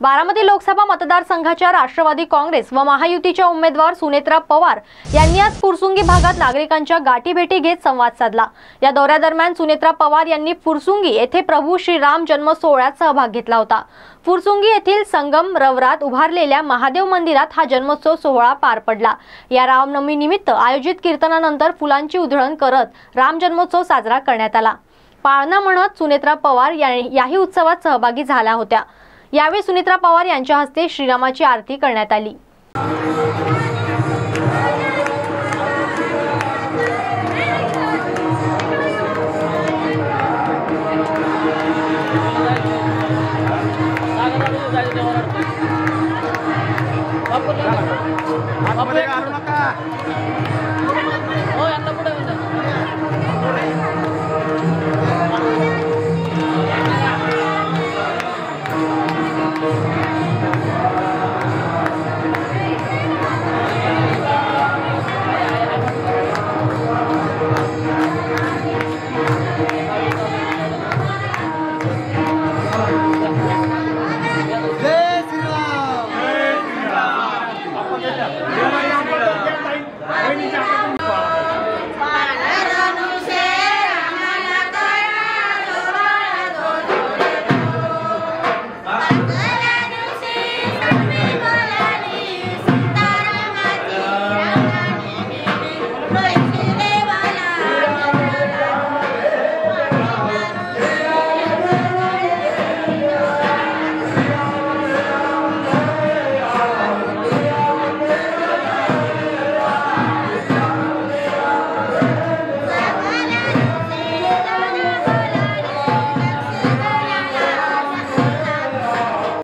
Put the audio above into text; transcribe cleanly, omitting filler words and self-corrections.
बारामती लोकसभा मतदारसंघाच्या राष्ट्रवादी काँग्रेस व महायुतीच्या उमेदवार सुनेत्रा पवार यांनी आज फुरसुंगी भागात नागरिकांच्या गाठीभेटी घेत संवाद साधला। या दौऱ्यादरम्यान सुनेत्रा पवार यांनी फुरसुंगी येथे प्रभू श्रीराम जन्म सोहळ्यात सहभाग घेतला होता। फुरसुंगी येथील संगम रवरात उभारलेल्या महादेव मंदिरात हा जन्मोत्सव सोहळा पार पडला। या रामनवमी निमित्त आयोजित कीर्तनानंतर फुलांची उधळण करत राम जन्मोत्सव साजरा करण्यात आला। पाळणा म्हणत सुनेत्रा पवार याही उत्सवात सहभागी झाल्या होत्या। यावेळी सुनेत्रा पवार यांच्या हस्ते श्रीरामाची आरती करण्यात आली।